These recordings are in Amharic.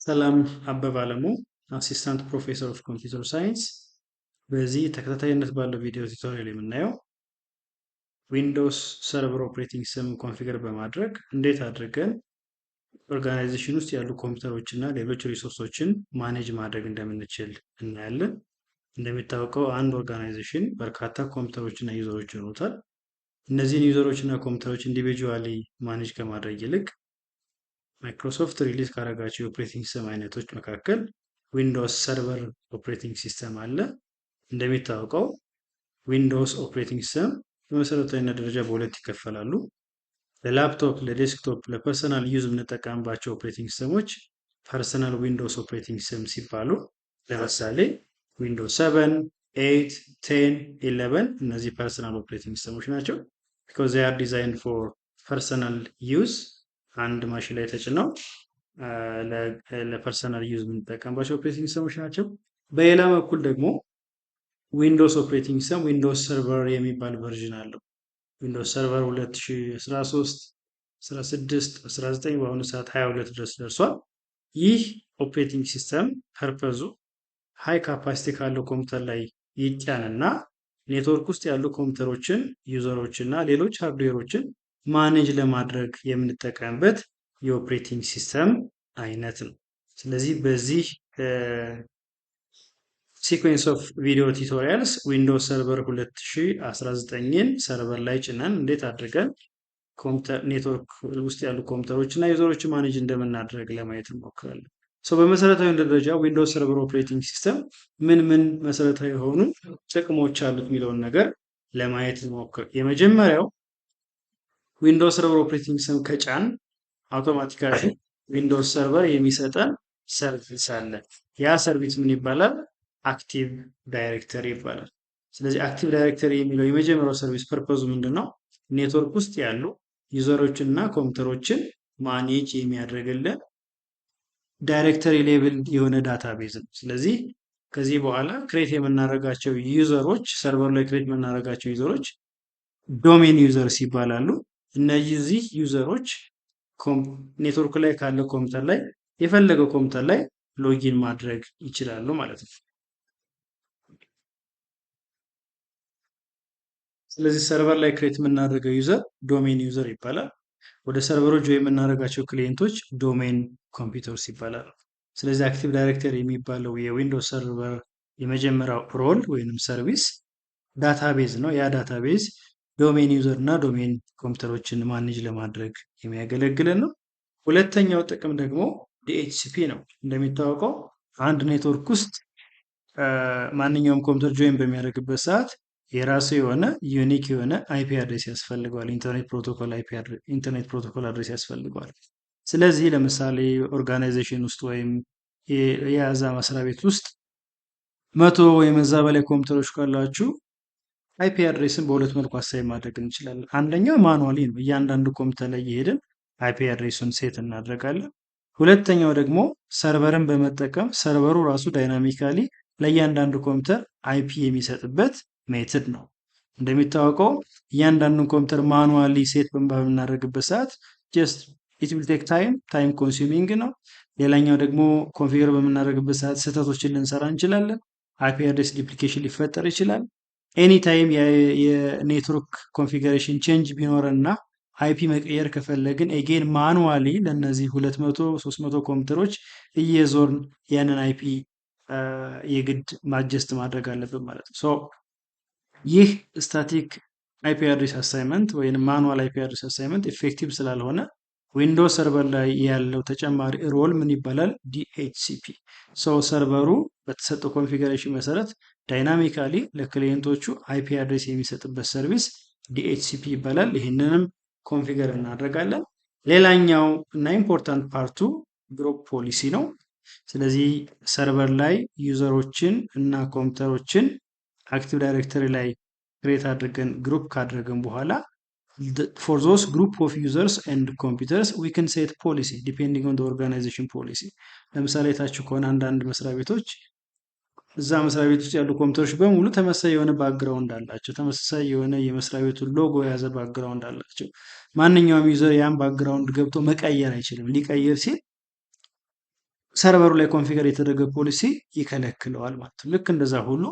ሰላም አበበ አለሙ አሲስታንት ፕሮፌሰር ኦፍ ኮምፒውተር ሳይንስ። በዚህ ተከታታይነት ባለው ቪዲዮ ቱቶሪያል የምናየው ዊንዶውስ ሰርቨር ኦፕሬቲንግ ሲስተም ኮንፊገር በማድረግ እንዴት አድርገን ኦርጋናይዜሽን ውስጥ ያሉ ኮምፒውተሮች እና ሌሎች ሪሶርሶችን ማኔጅ ማድረግ እንደምንችል እናያለን። እንደሚታወቀው አንድ ኦርጋናይዜሽን በርካታ ኮምፒውተሮች እና ዩዘሮች ይኖሩታል። እነዚህን ዩዘሮች እና ኮምፒውተሮች ኢንዲቪጁዋሊ ማኔጅ ከማድረግ ይልቅ ማይክሮሶፍት ሪሊዝ ካደረጋቸው የኦፕሬቲንግ ሲስተም አይነቶች መካከል ዊንዶውስ ሰርቨር ኦፕሬቲንግ ሲስተም አለ። እንደሚታወቀው ዊንዶውስ ኦፕሬቲንግ ሲስተም በመሰረታዊነት ደረጃ በሁለት ይከፈላሉ። ለላፕቶፕ፣ ለዴስክቶፕ፣ ለፐርሰናል ዩዝ የምንጠቀምባቸው ኦፕሬቲንግ ሲስተሞች ፐርሰናል ዊንዶውስ ኦፕሬቲንግ ሲስተም ሲባሉ፣ ለምሳሌ ዊንዶውስ 7፣ 8፣ 10፣ 11 እነዚህ ፐርሰናል ኦፕሬቲንግ ሲስተሞች ናቸው። because they are designed for personal use አንድ ማሽን ላይ ተጭነው ለፐርሰናል ዩዝ የምንጠቀምባቸው ኦፕሬቲንግ ሲስተሞች ናቸው። በሌላ በኩል ደግሞ ዊንዶውስ ኦፕሬቲንግ ሲስተም ዊንዶውስ ሰርቨር የሚባል ቨርዥን አለው። ዊንዶውስ ሰርቨር 2013፣ 16፣ 19 በአሁኑ ሰዓት 22 ድረስ ደርሷል። ይህ ኦፕሬቲንግ ሲስተም ፐርፐዙ ሃይ ካፓሲቲ ካለው ኮምፒውተር ላይ ይጫንና ኔትወርክ ውስጥ ያሉ ኮምፒውተሮችን፣ ዩዘሮችን እና ሌሎች ሃርድዌሮችን ማኔጅ ለማድረግ የምንጠቀምበት የኦፕሬቲንግ ሲስተም አይነት ነው። ስለዚህ በዚህ ሲኩዌንስ ኦፍ ቪዲዮ ቱቶሪያልስ ዊንዶውስ ሰርቨር 2019ን ሰርቨር ላይ ጭነን እንዴት አድርገን ኔትወርክ ውስጥ ያሉ ኮምፒውተሮች እና ዩዘሮችን ማኔጅ እንደምናደርግ ለማየት እንሞክራለን። በመሰረታዊ ደረጃ ዊንዶውስ ሰርቨር ኦፕሬቲንግ ሲስተም ምን ምን መሰረታዊ የሆኑ ጥቅሞች አሉት የሚለውን ነገር ለማየት እንሞክር። የመጀመሪያው ዊንዶውስ ሰርቨር ኦፕሬቲንግ ሲስተም ከጫን አውቶማቲካሊ ዊንዶውስ ሰርቨር የሚሰጠን ሰርቪስ አለ። ያ ሰርቪስ ምን ይባላል? አክቲቭ ዳይሬክተሪ ይባላል። ስለዚህ አክቲቭ ዳይሬክተሪ የሚለው የመጀመሪያው ሰርቪስ ፐርፐዙ ምንድነው? ኔትወርክ ውስጥ ያሉ ዩዘሮችን እና ኮምፒውተሮችን ማኔጅ የሚያደርግልን ዳይሬክተሪ ሌቭል የሆነ ዳታቤዝ ነው። ስለዚህ ከዚህ በኋላ ክሬት የምናደርጋቸው ዩዘሮች ሰርቨር ላይ ክሬት የምናደርጋቸው ዩዘሮች ዶሜን ዩዘርስ ይባላሉ። እነዚህ ዩዘሮች ኔትወርክ ላይ ካለ ኮምፒውተር ላይ የፈለገው ኮምፒውተር ላይ ሎጊን ማድረግ ይችላሉ ማለት ነው። ስለዚህ ሰርቨር ላይ ክሬት የምናደርገው ዩዘር ዶሜን ዩዘር ይባላል። ወደ ሰርቨሮች ወይ የምናደርጋቸው ክሊየንቶች ዶሜን ኮምፒውተርስ ይባላሉ። ስለዚህ አክቲቭ ዳይሬክተሪ የሚባለው የዊንዶውስ ሰርቨር የመጀመሪያው ሮል ወይንም ሰርቪስ ዳታቤዝ ነው። ያ ዳታቤዝ ዶሜን ዩዘር እና ዶሜን ኮምፒውተሮችን ማኔጅ ለማድረግ የሚያገለግለን ነው። ሁለተኛው ጥቅም ደግሞ ዲኤችሲፒ ነው። እንደሚታወቀው አንድ ኔትወርክ ውስጥ ማንኛውም ኮምፒውተር ጆይን በሚያደርግበት ሰዓት የራሱ የሆነ ዩኒክ የሆነ አይፒ አድሬስ ያስፈልገዋል። ኢንተርኔት ፕሮቶኮል አድሬስ ያስፈልገዋል። ስለዚህ ለምሳሌ ኦርጋናይዜሽን ውስጥ ወይም የያዛ መስሪያ ቤት ውስጥ 100 ወይም እዛ በላይ ኮምፒውተሮች ካላችሁ አይፒ አድሬስን በሁለት መልኩ አሳይ ማድረግ እንችላለን። አንደኛው ማኑዋሊ ነው። እያንዳንዱ ኮምፒውተር ላይ እየሄድን አይፒ አድሬሱን ሴት እናደርጋለን። ሁለተኛው ደግሞ ሰርቨርን በመጠቀም ሰርቨሩ ራሱ ዳይናሚካሊ ለእያንዳንዱ ኮምፒውተር አይፒ የሚሰጥበት ሜትድ ነው። እንደሚታወቀው እያንዳንዱን ኮምፒውተር ማኑዋሊ ሴት በምናደርግበት ሰዓት ጀስት ኢት ዊል ቴክ ታይም ኮንሱሚንግ ነው። ሌላኛው ደግሞ ኮንፊገር በምናደርግበት ሰዓት ስህተቶችን ልንሰራ እንችላለን። አይፒ አድሬስ ዲፕሊኬሽን ሊፈጠር ይችላል። ኤኒ ታይም የኔትወርክ ኮንፊገሬሽን ቼንጅ ቢኖርና አይፒ መቀየር ከፈለግን ኤጌን ማኑዋሊ ለነዚህ 200 300 ኮምፒውተሮች እየዞርን ያንን አይፒ የግድ ማጀስት ማድረግ አለብን ማለት ነው። ይህ ስታቲክ አይፒ አድሬስ አሳይመንት ወይም ማኑዋል አይፒ አድሬስ አሳይመንት ኢፌክቲቭ ስላልሆነ ዊንዶውስ ሰርቨር ላይ ያለው ተጨማሪ ሮል ምን ይባላል? ዲኤችሲፒ። ሰርቨሩ በተሰጠው ኮንፊገሬሽን መሰረት ዳይናሚካሊ ለክሊየንቶቹ አይፒ አድሬስ የሚሰጥበት ሰርቪስ ዲኤችሲፒ ይባላል። ይህንንም ኮንፊገር እናደርጋለን። ሌላኛው እና ኢምፖርታንት ፓርቱ ግሩፕ ፖሊሲ ነው። ስለዚህ ሰርቨር ላይ ዩዘሮችን እና ኮምፒውተሮችን አክቲቭ ዳይሬክተሪ ላይ ክሬት አድርገን ግሩፕ ካደረገን በኋላ for those group of users and computers we can set policy depending on the organization policy። ለምሳሌ ታችሁ ከሆነ አንዳንድ መስሪያ ቤቶች እዛ መስሪያ ቤት ውስጥ ያሉ ኮምፒውተሮች በሙሉ ተመሳሳይ የሆነ ባክግራውንድ አላቸው። ተመሳሳይ የሆነ የመስሪያ ቤቱ ሎጎ የያዘ ባክግራውንድ አላቸው። ማንኛውም ዩዘር ያን ባክግራውንድ ገብቶ መቀየር አይችልም። ሊቀየር ሲል ሰርቨሩ ላይ ኮንፊገር የተደረገ ፖሊሲ ይከለክለዋል ማለት ነው። ልክ እንደዛ ሁሉ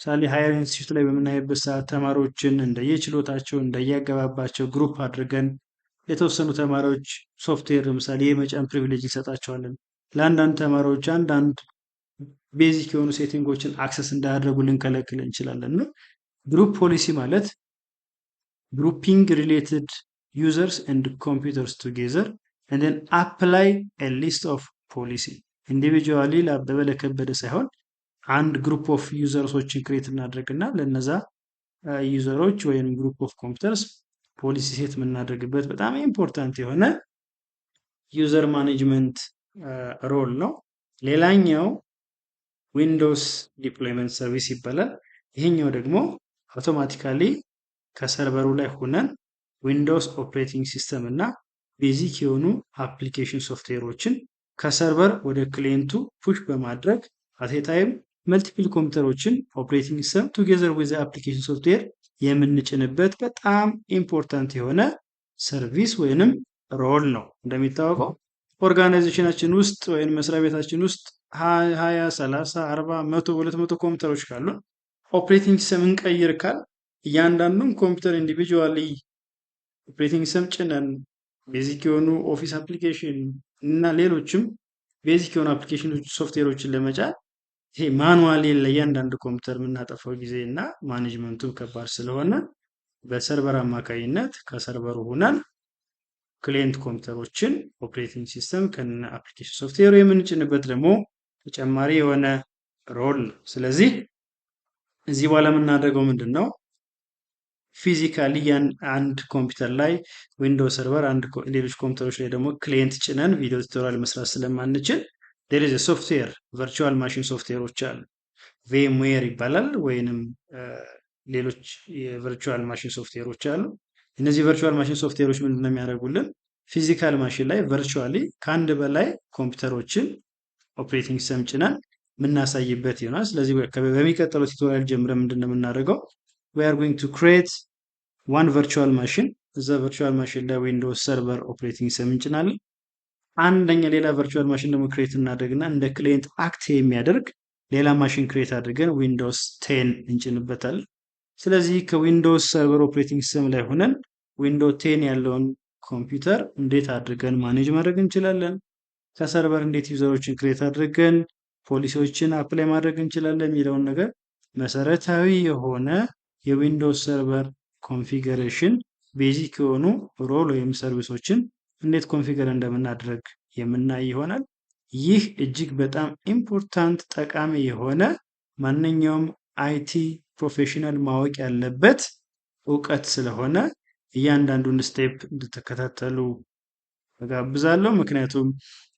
ምሳሌ ሃየር ኢንስቲትዩት ላይ በምናይበት ሰዓት ተማሪዎችን እንደየችሎታቸው እንደየአገባባቸው ግሩፕ አድርገን የተወሰኑ ተማሪዎች ሶፍትዌር ለምሳሌ የመጫን ፕሪቪሌጅ እንሰጣቸዋለን። ለአንዳንድ ተማሪዎች አንዳንድ ቤዚክ የሆኑ ሴቲንጎችን አክሰስ እንዳያደርጉ ልንከለክል እንችላለን ነው። ግሩፕ ፖሊሲ ማለት grouping related users and computers together and then apply a list of policy ኢንዲቪጁዋሊ ለአበበ ለከበደ ሳይሆን አንድ ግሩፕ ኦፍ ዩዘርሶችን ክሬት እናደርግና ለነዛ ዩዘሮች ወይም ግሩፕ ኦፍ ኮምፒውተርስ ፖሊሲ ሴት የምናደርግበት በጣም ኢምፖርታንት የሆነ ዩዘር ማኔጅመንት ሮል ነው። ሌላኛው ዊንዶውስ ዲፕሎይመንት ሰርቪስ ይባላል። ይሄኛው ደግሞ አውቶማቲካሊ ከሰርቨሩ ላይ ሆነን ዊንዶውስ ኦፕሬቲንግ ሲስተም እና ቤዚክ የሆኑ አፕሊኬሽን ሶፍትዌሮችን ከሰርቨር ወደ ክሊየንቱ ፑሽ በማድረግ አት ኤ ታይም መልቲፕል ኮምፒውተሮችን ኦፕሬቲንግ ሲስተም ቱጌዘር ዊዝ አፕሊኬሽን ሶፍትዌር የምንጭንበት በጣም ኢምፖርታንት የሆነ ሰርቪስ ወይንም ሮል ነው። እንደሚታወቀው ኦርጋናይዜሽናችን ውስጥ ወይም መስሪያ ቤታችን ውስጥ 20 30 40 100 200 ኮምፒውተሮች ካሉን ኦፕሬቲንግ ሲስተም እንቀይር ካል እያንዳንዱን ኮምፒውተር ኢንዲቪጁዋሊ ኦፕሬቲንግ ሲስተም ጭነን ቤዚክ የሆኑ ኦፊስ አፕሊኬሽን እና ሌሎችም ቤዚክ የሆኑ አፕሊኬሽኖች ሶፍትዌሮችን ለመጫን ይሄ ማኑዋሊ ለእያንዳንዱ ኮምፒውተር የምናጠፋው ጊዜ እና ማኔጅመንቱ ከባድ ስለሆነ በሰርቨር አማካኝነት ከሰርቨሩ ሆነን ክሊየንት ኮምፒውተሮችን ኦፕሬቲንግ ሲስተም ከነ አፕሊኬሽን ሶፍትዌሩ የምንጭንበት ደግሞ ተጨማሪ የሆነ ሮል ነው። ስለዚህ እዚህ በኋላ የምናደርገው ምንድን ነው? ፊዚካሊ አንድ ኮምፒውተር ላይ ዊንዶውስ ሰርቨር ሌሎች ኮምፒውተሮች ላይ ደግሞ ክሊየንት ጭነን ቪዲዮ ቱቶሪያል መስራት ስለማንችል there is a software ቨርቹዋል ማሽን ሶፍትዌሮች አሉ። ቪኤምዌር ይባላል ወይንም ሌሎች የቨርቹዋል ማሽን ሶፍትዌሮች አሉ። እነዚህ ቨርቹዋል ማሽን ሶፍትዌሮች ምንድነው የሚያደርጉልን? ፊዚካል ማሽን ላይ ቨርቹዋሊ ከአንድ በላይ ኮምፒውተሮችን ኦፕሬቲንግ ሲስተም ጭነን የምናሳይበት ይሆናል። ስለዚህ በሚቀጥለው ቱቶሪያል ጀምረን ምንድነው የምናደርገው? we are going to create one virtual machine እዛ ቨርቹዋል ማሽን ላይ ዊንዶውስ ሰርቨር ኦፕሬቲንግ ሲስተም እንጭናለን። አንደኛ ሌላ ቨርቹዋል ማሽን ደግሞ ክሬት እናደርግና እንደ ክሊየንት አክት የሚያደርግ ሌላ ማሽን ክሬት አድርገን ዊንዶውስ 10 እንጭንበታለን። ስለዚህ ከዊንዶውስ ሰርቨር ኦፕሬቲንግ ሲስተም ላይ ሆነን ዊንዶውስ 10 ያለውን ኮምፒውተር እንዴት አድርገን ማኔጅ ማድረግ እንችላለን፣ ከሰርቨር እንዴት ዩዘሮችን ክሬት አድርገን ፖሊሲዎችን አፕላይ ማድረግ እንችላለን የሚለውን ነገር መሰረታዊ የሆነ የዊንዶውስ ሰርቨር ኮንፊገሬሽን ቤዚክ የሆኑ ሮል ወይም ሰርቪሶችን እንዴት ኮንፊገር እንደምናደርግ የምናይ ይሆናል። ይህ እጅግ በጣም ኢምፖርታንት ጠቃሚ የሆነ ማንኛውም አይቲ ፕሮፌሽናል ማወቅ ያለበት እውቀት ስለሆነ እያንዳንዱን ስቴፕ እንድትከታተሉ እጋብዛለሁ። ምክንያቱም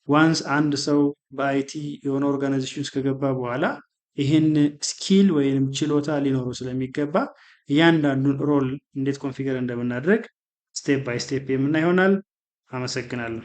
ዋንስ አንድ ሰው በአይቲ የሆነ ኦርጋናይዜሽን ውስጥ ከገባ በኋላ ይህን ስኪል ወይም ችሎታ ሊኖረው ስለሚገባ እያንዳንዱን ሮል እንዴት ኮንፊገር እንደምናደርግ ስቴፕ ባይ ስቴፕ የምናይ ይሆናል። አመሰግናለሁ።